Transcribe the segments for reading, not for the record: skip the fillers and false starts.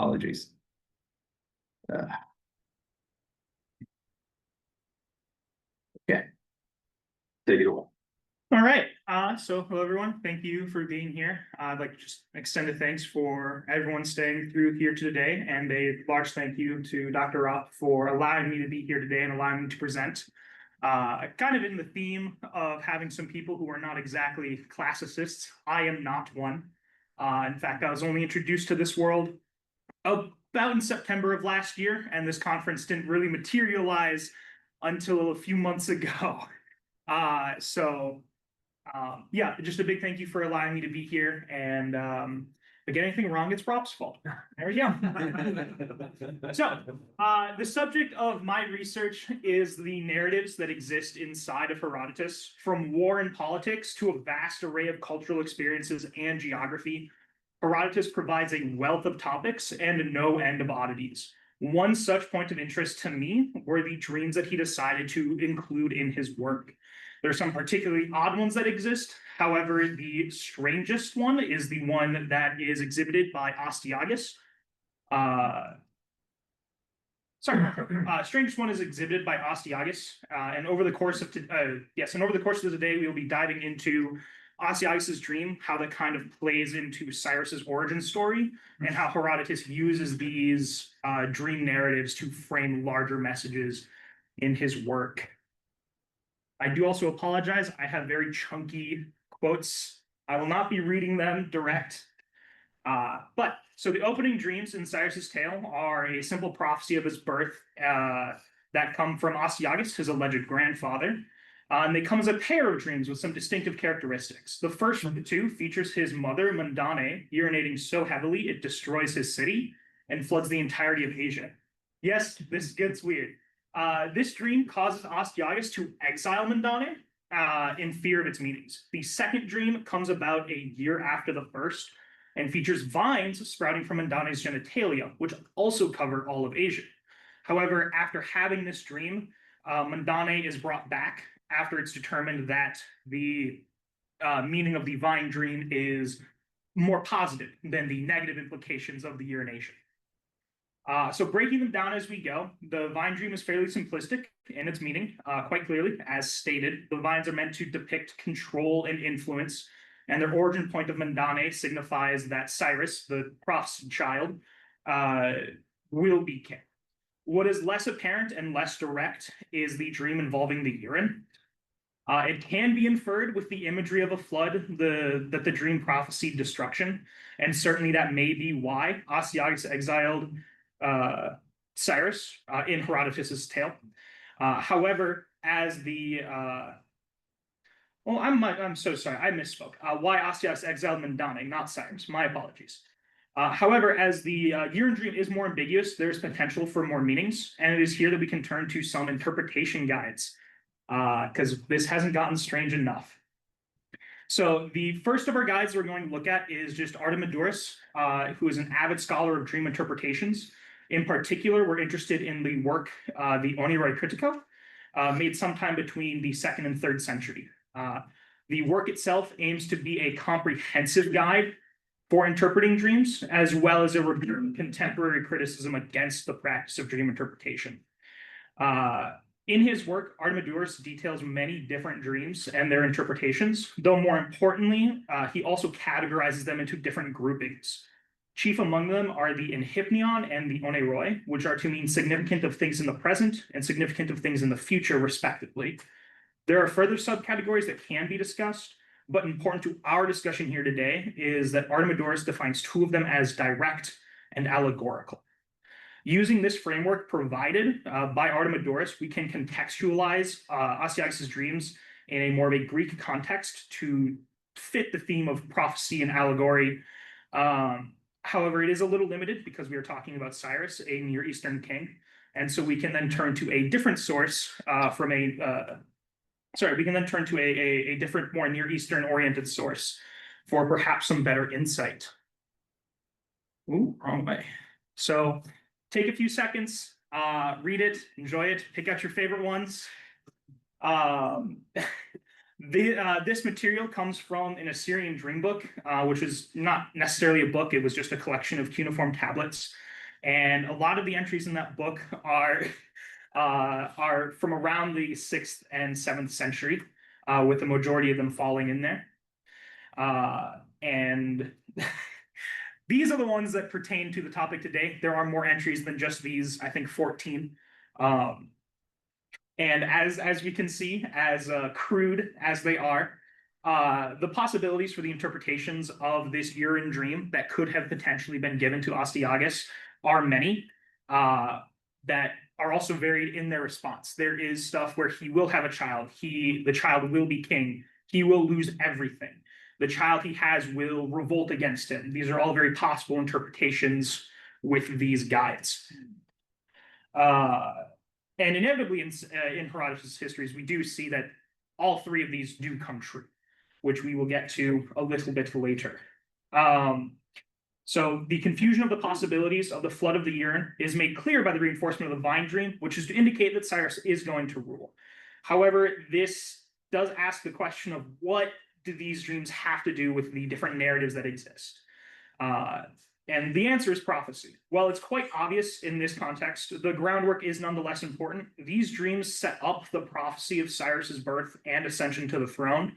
Apologies. Okay. Take it away. All right. So hello, everyone. Thank you for being here. I'd like to just extend a thanks for everyone staying through here today, and a large thank you to Dr. Roth for allowing me to be here today and allowing me to present. Kind of in the theme of having some people who are not exactly classicists. I am not one. In fact, I was only introduced to this world about in September of last year, and this conference didn't really materialize until a few months ago. Yeah, just a big thank you for allowing me to be here. And if I get anything wrong, it's Rob's fault. There we go. So the subject of my research is the narratives that exist inside of Herodotus, from war and politics to a vast array of cultural experiences and geography. Herodotus provides a wealth of topics and no end of oddities. One such point of interest to me were the dreams that he decided to include in his work. There are some particularly odd ones that exist. However, the strangest one is the one that is exhibited by Astyages. Strangest one is exhibited by Astyages. And over the course of the day, we will be diving into Astyages' dream, how that kind of plays into Cyrus's origin story, and how Herodotus uses these dream narratives to frame larger messages in his work. I do also apologize. I have very chunky quotes. I will not be reading them direct. So the opening dreams in Cyrus's tale are a simple prophecy of his birth that come from Astyages, his alleged grandfather. And they come as a pair of dreams with some distinctive characteristics. The first of the two features his mother, Mandane, urinating so heavily it destroys his city and floods the entirety of Asia. Yes, this gets weird. This dream causes Astyages to exile Mandane in fear of its meanings. The second dream comes about a year after the first and features vines sprouting from Mandane's genitalia, which also cover all of Asia. However, after having this dream, Mandane is brought back after it's determined that the meaning of the vine dream is more positive than the negative implications of the urination. So breaking them down as we go, the vine dream is fairly simplistic in its meaning, quite clearly. As stated, the vines are meant to depict control and influence, and their origin point of Mandane signifies that Cyrus, the prophet's child, will be king. What is less apparent and less direct is the dream involving the urine. It can be inferred with the imagery of a flood that the dream prophesied destruction, and certainly that may be why Astyages exiled Cyrus in Herodotus's tale. However, as the I'm so sorry, I misspoke. Why Astyages exiled Mandane, not Cyrus. My apologies. However, as the urine dream is more ambiguous, there's potential for more meanings, and it is here that we can turn to some interpretation guides, because this hasn't gotten strange enough. So the first of our guides we're going to look at is just Artemidorus, who is an avid scholar of dream interpretations. In particular, we're interested in the work, the Oneirocritica, made sometime between the 2nd and 3rd century. The work itself aims to be a comprehensive guide for interpreting dreams, as well as a contemporary criticism against the practice of dream interpretation. In his work, Artemidorus details many different dreams and their interpretations, though more importantly, he also categorizes them into different groupings. Chief among them are the enhypnion and the oneiroi, which are to mean significant of things in the present and significant of things in the future, respectively. There are further subcategories that can be discussed, but important to our discussion here today is that Artemidorus defines two of them as direct and allegorical. Using this framework provided by Artemidorus, we can contextualize Astyages' dreams in a more of a Greek context to fit the theme of prophecy and allegory. However, it is a little limited because we are talking about Cyrus, a Near Eastern king, and so we can then turn to a different source we can then turn to a different, more Near Eastern oriented source for perhaps some better insight. Ooh, wrong way. So take a few seconds, read it, enjoy it, pick out your favorite ones. This material comes from an Assyrian dream book, which is not necessarily a book, it was just a collection of cuneiform tablets And a lot of the entries in that book are from around the 6th and 7th century, with the majority of them falling in there. And these are the ones that pertain to the topic today. There are more entries than just these, I think 14. And as we can see, as crude as they are, the possibilities for the interpretations of this Urine dream that could have potentially been given to Astyages are many, that are also varied in their response. There is stuff where he will have a child, the child will be king, he will lose everything. The child he has will revolt against him. These are all very possible interpretations with these guides. And inevitably in Herodotus' histories, we do see that all three of these do come true, which we will get to a little bit later. So the confusion of the possibilities of the flood of the urine is made clear by the reinforcement of the vine dream, which is to indicate that Cyrus is going to rule. However, this does ask the question of what do these dreams have to do with the different narratives that exist? And the answer is prophecy. While it's quite obvious in this context, the groundwork is nonetheless important. These dreams set up the prophecy of Cyrus's birth and ascension to the throne,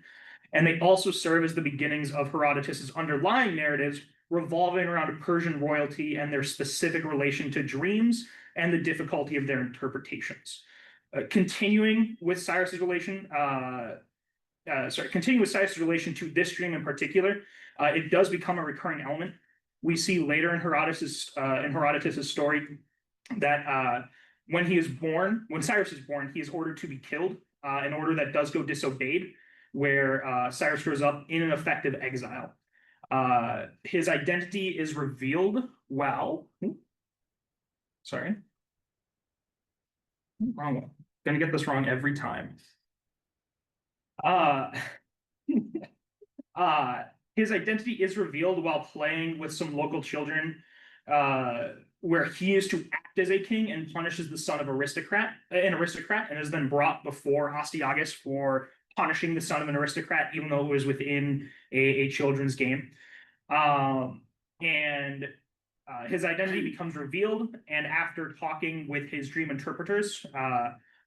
and they also serve as the beginnings of Herodotus's underlying narratives revolving around Persian royalty and their specific relation to dreams and the difficulty of their interpretations. Continuing with Cyrus's relation to this dream in particular, it does become a recurring element. We see later in Herodotus's story that when Cyrus is born, he is ordered to be killed, an order that does go disobeyed, where Cyrus grows up in an effective exile. His identity is revealed wrong one. Gonna get this wrong every time. His identity is revealed while playing with some local children, where he is to act as a king and punishes the son of an aristocrat, and is then brought before Astyages for punishing the son of an aristocrat, even though it was within a children's game. His identity becomes revealed, and after talking with his dream interpreters,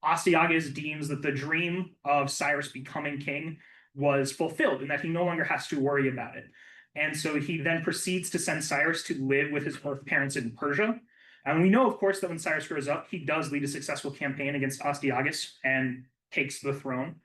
Astyages deems that the dream of Cyrus becoming king was fulfilled and that he no longer has to worry about it. And so he then proceeds to send Cyrus to live with his birth parents in Persia. And we know, of course, that when Cyrus grows up, he does lead a successful campaign against Astyages and takes the throne.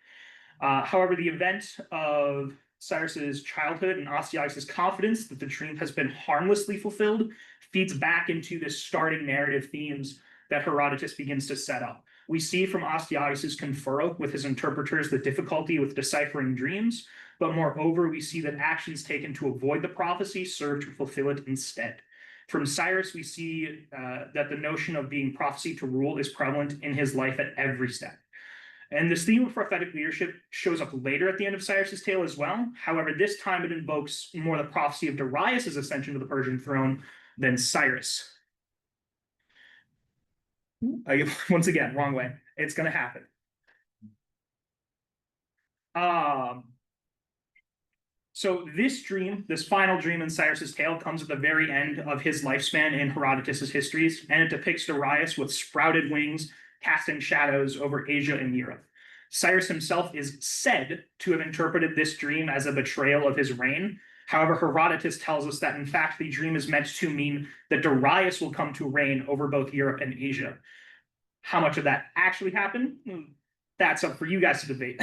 However, the event of Cyrus's childhood and Astyages' confidence that the dream has been harmlessly fulfilled feeds back into the starting narrative themes that Herodotus begins to set up. We see from Astyages' conferral with his interpreters the difficulty with deciphering dreams, but moreover, we see that actions taken to avoid the prophecy serve to fulfill it instead. From Cyrus, we see that the notion of being prophesied to rule is prevalent in his life at every step. And this theme of prophetic leadership shows up later at the end of Cyrus's tale as well. However, this time it invokes more the prophecy of Darius's ascension to the Persian throne than Cyrus. Once again, wrong way. It's going to happen. So this dream, this final dream in Cyrus's tale, comes at the very end of his lifespan in Herodotus's histories, and it depicts Darius with sprouted wings, casting shadows over Asia and Europe. Cyrus himself is said to have interpreted this dream as a betrayal of his reign. However, Herodotus tells us that, in fact, the dream is meant to mean that Darius will come to reign over both Europe and Asia. How much of that actually happened? That's up for you guys to debate.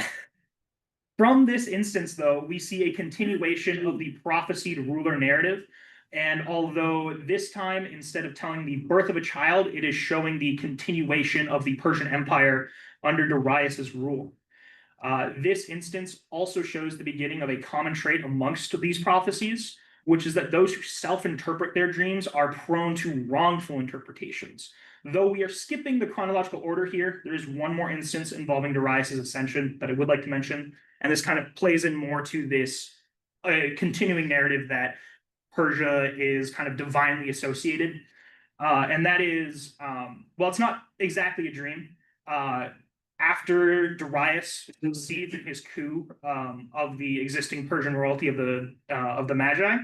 From this instance, though, we see a continuation of the prophesied ruler narrative. And although this time, instead of telling the birth of a child, it is showing the continuation of the Persian Empire under Darius's rule. This instance also shows the beginning of a common trait amongst these prophecies, which is that those who self-interpret their dreams are prone to wrongful interpretations. Though we are skipping the chronological order here, there is one more instance involving Darius's ascension that I would like to mention, and this kind of plays in more to this continuing narrative that Persia is kind of divinely associated. And that is, well, it's not exactly a dream. After Darius succeeds in his coup of the existing Persian royalty of the Magi,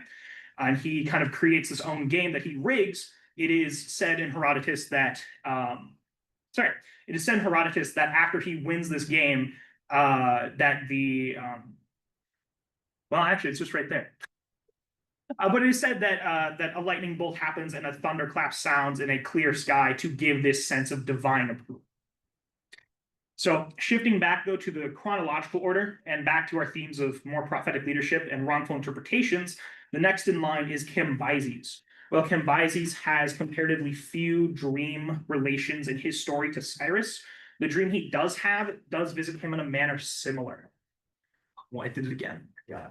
and he kind of creates his own game that he rigs, it is said in Herodotus that, it is said in Herodotus that after he wins this game, that well, actually, it's just right there. But it is said that that a lightning bolt happens and a thunderclap sounds in a clear sky to give this sense of divine approval. So shifting back, though, to the chronological order and back to our themes of more prophetic leadership and wrongful interpretations, the next in line is Cambyses. Well, Cambyses has comparatively few dream relations in his story to Cyrus. The dream he does have does visit him in a manner similar. Well, I did it again. Yeah.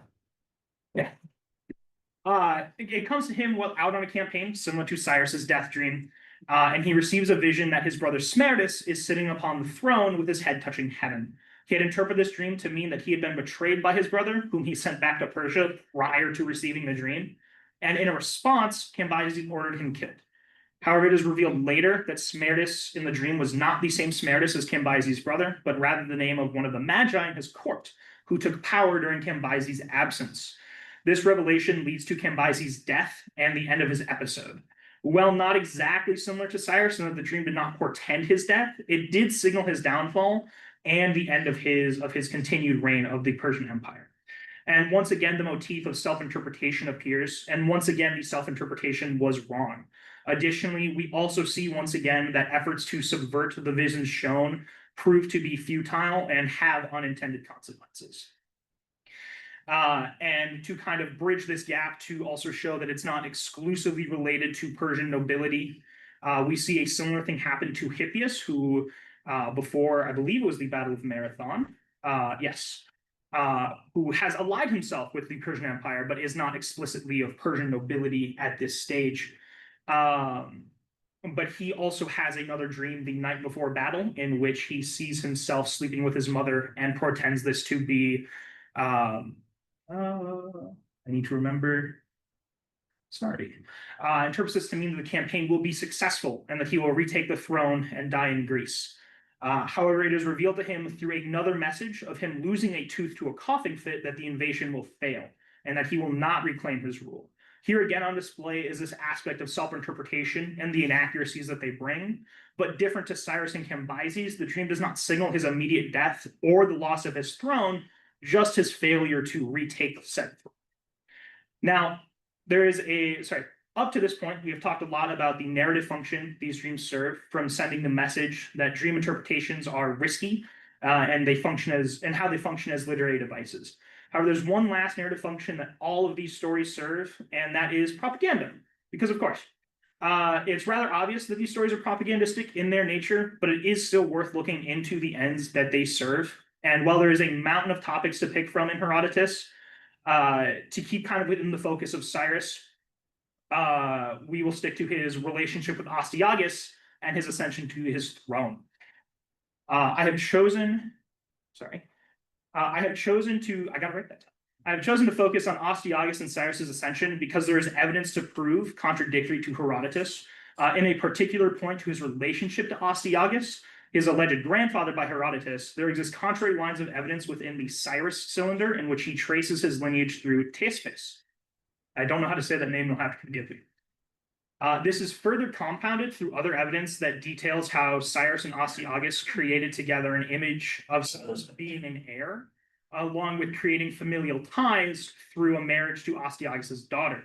It comes to him while out on a campaign, similar to Cyrus's death dream, and he receives a vision that his brother Smerdis is sitting upon the throne with his head touching heaven. He had interpreted this dream to mean that he had been betrayed by his brother, whom he sent back to Persia prior to receiving the dream, and in a response, Cambyses ordered him killed. However, it is revealed later that Smerdis in the dream was not the same Smerdis as Cambyses' brother, but rather the name of one of the Magi in his court, who took power during Cambyses' absence. This revelation leads to Cambyses' death and the end of his episode. While not exactly similar to Cyrus in that the dream did not portend his death, it did signal his downfall and the end of his continued reign of the Persian Empire. And once again, the motif of self-interpretation appears, and once again, the self-interpretation was wrong. Additionally, we also see once again that efforts to subvert the visions shown prove to be futile and have unintended consequences. And to kind of bridge this gap to also show that it's not exclusively related to Persian nobility, we see a similar thing happen to Hippias, who before, I believe it was the Battle of Marathon, who has allied himself with the Persian Empire, but is not explicitly of Persian nobility at this stage. But he also has another dream the night before battle in which he sees himself sleeping with his mother and portends this to be, I need to remember, interprets this to mean that the campaign will be successful and that he will retake the throne and die in Greece. However, it is revealed to him through another message of him losing a tooth to a coughing fit that the invasion will fail and that he will not reclaim his rule. Here again on display is this aspect of self-interpretation and the inaccuracies that they bring, but different to Cyrus and Cambyses, the dream does not signal his immediate death or the loss of his throne, just his failure to retake said throne. Now, there is up to this point, we have talked a lot about the narrative function these dreams serve, from sending the message that dream interpretations are risky and how they function as literary devices. However, there's one last narrative function that all of these stories serve, and that is propaganda. Because, of course, it's rather obvious that these stories are propagandistic in their nature, but it is still worth looking into the ends that they serve. And while there is a mountain of topics to pick from in Herodotus, to keep kind of within the focus of Cyrus, we will stick to his relationship with Astyages and his ascension to his throne. I have chosen to focus on Astyages and Cyrus's ascension because there is evidence to prove contradictory to Herodotus. In a particular point to his relationship to Astyages, his alleged grandfather by Herodotus, there exists contrary lines of evidence within the Cyrus cylinder in which he traces his lineage through Decyphered. I don't know how to say that name, you'll have to forgive me. This is further compounded through other evidence that details how Cyrus and Astyages created together an image of Cyrus being an heir, along with creating familial ties through a marriage to Astyages' daughter.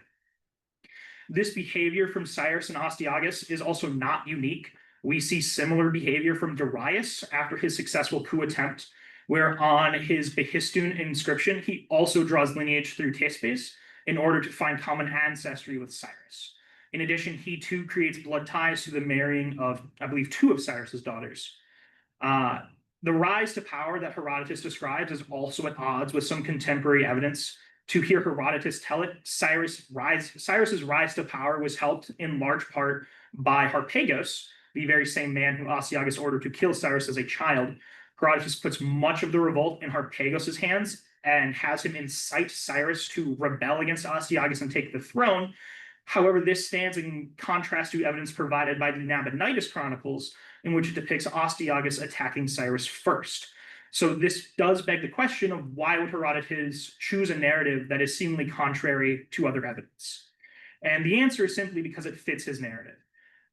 This behavior from Cyrus and Astyages is also not unique. We see similar behavior from Darius after his successful coup attempt, where on his Behistun inscription, he also draws lineage through Decyphered in order to find common ancestry with Cyrus. In addition, he too creates blood ties through the marrying of, I believe, 2 of Cyrus's daughters. The rise to power that Herodotus describes is also at odds with some contemporary evidence. To hear Herodotus tell it, Cyrus's rise to power was helped in large part by Harpagus, the very same man who Astyages ordered to kill Cyrus as a child. Herodotus puts much of the revolt in Harpagus' hands and has him incite Cyrus to rebel against Astyages and take the throne. However, this stands in contrast to evidence provided by the Nabonidus Chronicles, in which it depicts Astyages attacking Cyrus first. So this does beg the question of why would Herodotus choose a narrative that is seemingly contrary to other evidence? And the answer is simply because it fits his narrative.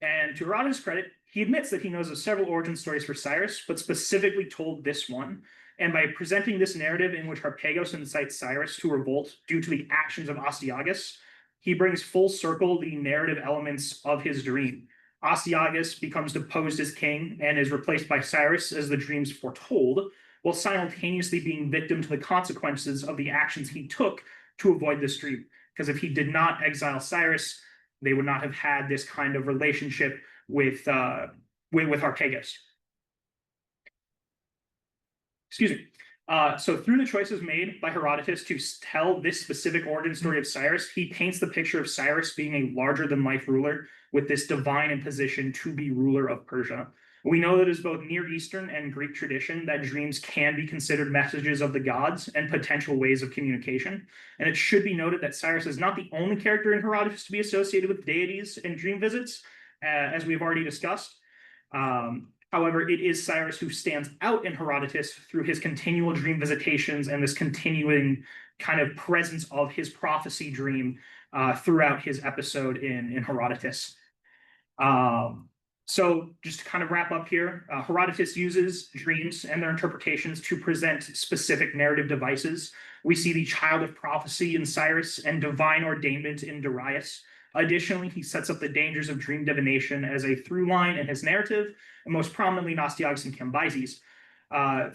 And to Herodotus' credit, he admits that he knows of several origin stories for Cyrus, but specifically told this one. And by presenting this narrative in which Harpagos incites Cyrus to revolt due to the actions of Astyages, he brings full circle the narrative elements of his dream. Astyages becomes deposed as king and is replaced by Cyrus as the dreams foretold, while simultaneously being victim to the consequences of the actions he took to avoid this dream. Because if he did not exile Cyrus, they would not have had this kind of relationship with Harpagos. Excuse me. So through the choices made by Herodotus to tell this specific origin story of Cyrus, he paints the picture of Cyrus being a larger-than-life ruler with this divine imposition to be ruler of Persia. We know that it is both Near Eastern and Greek tradition that dreams can be considered messages of the gods and potential ways of communication. And it should be noted that Cyrus is not the only character in Herodotus to be associated with deities and dream visits, as we've already discussed. However, it is Cyrus who stands out in Herodotus through his continual dream visitations and this continuing kind of presence of his prophecy dream throughout his episode in Herodotus. So just to kind of wrap up here, Herodotus uses dreams and their interpretations to present specific narrative devices. We see the child of prophecy in Cyrus and divine ordainment in Darius. Additionally, he sets up the dangers of dream divination as a through line in his narrative, and most prominently in Astyages and Cambyses.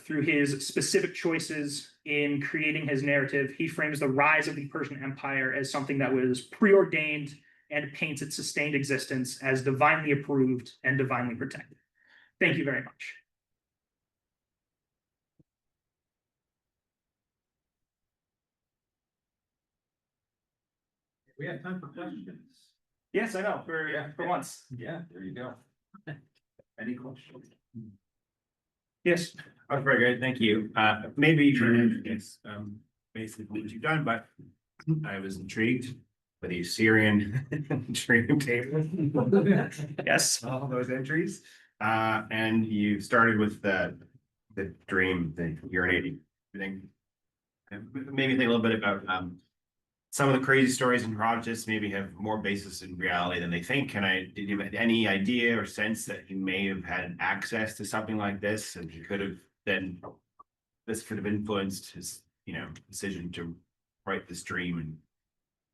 Through his specific choices in creating his narrative, he frames the rise of the Persian Empire as something that was preordained and paints its sustained existence as divinely approved and divinely protected. Thank you very much. We have time for questions. Yes, I know, for once. Yeah, there you go. Any questions? Yes. Oh, very good, thank you. Maybe you can introduce basically what you've done, but I was intrigued with the Assyrian dream table. Yes. All those entries. And you started with the dream, the urinating thing. Maybe think a little bit about some of the crazy stories in Herodotus maybe have more basis in reality than they think. Did you have any idea or sense that he may have had access to something like this, and he could have then, this could have influenced his, decision to write this dream? And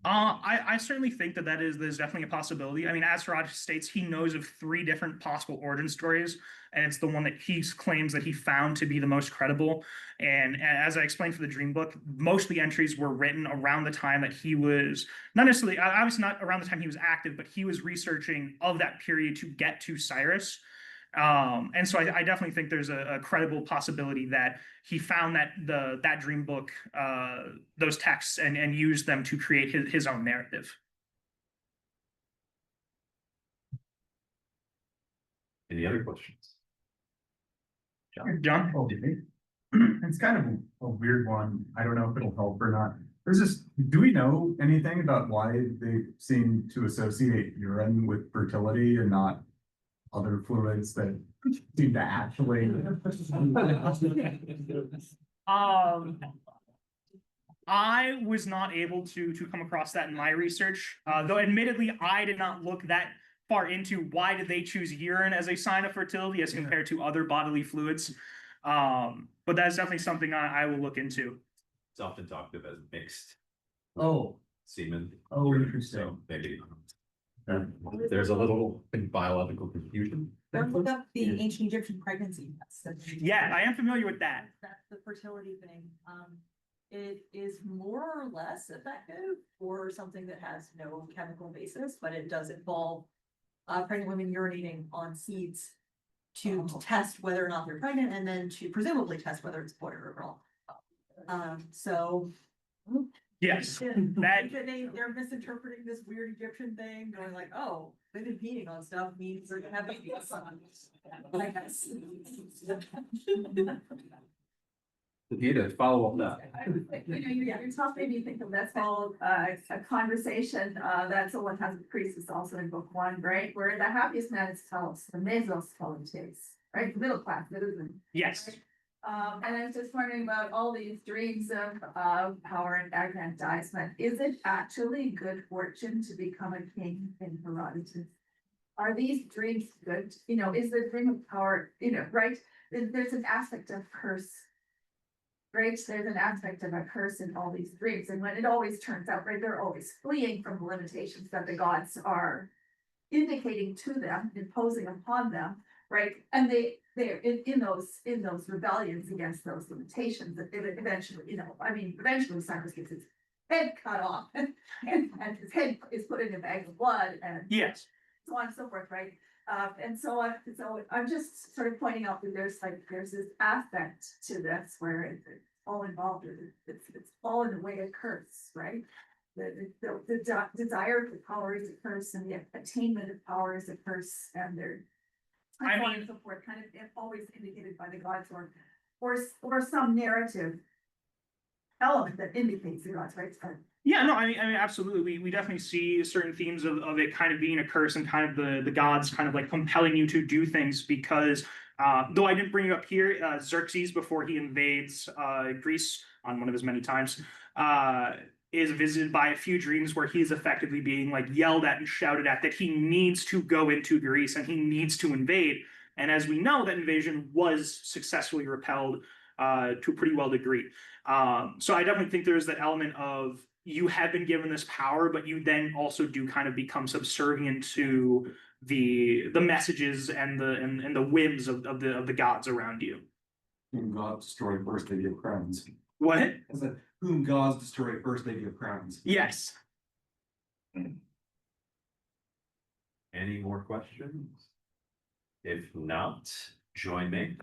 I certainly think that there's definitely a possibility. I mean, as Herodotus states, he knows of 3 different possible origin stories, and it's the one that he claims that he found to be the most credible. And as I explained for the dream book, most of the entries were written around the time that he was, not necessarily, obviously not around the time he was active, but he was researching of that period to get to Cyrus. And so I definitely think there's a credible possibility that he found that dream book, those texts, and used them to create his own narrative. Any other questions? John? Oh, it's kind of a weird one. I don't know if it'll help or not. Do we know anything about why they seem to associate urine with fertility and not other fluids that seem to actually? I was not able to come across that in my research, though admittedly I did not look that far into why did they choose urine as a sign of fertility as compared to other bodily fluids. But that's definitely something I will look into. It's often talked of as mixed Oh, semen. oh, interesting. So maybe there's a little biological confusion. Or look up the ancient Egyptian pregnancy test. Yeah, I am familiar with that. That's the fertility thing. It is more or less effective for something that has no chemical basis, but it does involve pregnant women urinating on seeds to test whether or not they're pregnant, and then to presumably test whether it's boy or girl. So Yes, they're misinterpreting this weird Egyptian thing, going like, oh, women peeing on stuff means they're gonna have babies. I guess. To follow up that. You're talking, you think of that's called a conversation that someone has with priests is also in book 1, right? Where the happiest man is Telos, the Mesos Telos, right? The middle class citizen. yes. And I was just wondering about all these dreams of power and aggrandizement. Is it actually good fortune to become a king in Herodotus? are these dreams good? You know, is the dream of power, you know, right? There's an aspect of curse. Right, there's an aspect of a curse in all these dreams, and when it always turns out, right, they're always fleeing from the limitations that the gods are indicating to them, imposing upon them, right? And they're in those rebellions against those limitations, that eventually, you know, I mean, eventually Cyrus gets his head cut off and his head is put in a bag of blood and Yes. so on and so forth, right? And so I'm just sort of pointing out that there's this aspect to this where it's all involved, it's all in the way of curse, right? The desire for power is a curse, and the attainment of power is a curse, and they're I and so on mean- and so forth, kind of always indicated by the gods or some narrative element that indicates the gods, right? So, Yeah, no, I mean, absolutely. We definitely see certain themes of it kind of being a curse and kind of the gods kind of like compelling you to do things because, though I didn't bring it up here, Xerxes, before he invades Greece on one of his many times, is visited by a few dreams where he's effectively being like yelled at and shouted at that he needs to go into Greece and he needs to invade. And as we know, that invasion was successfully repelled to a pretty well degree. So I definitely think there's that element of you have been given this power, but you then also do kind of become subservient to the messages and the whims of the gods around you. Whom gods destroy first, they give crowns. What? I said, whom gods destroy first, they give crowns. Yes. Any more questions? If not, join me.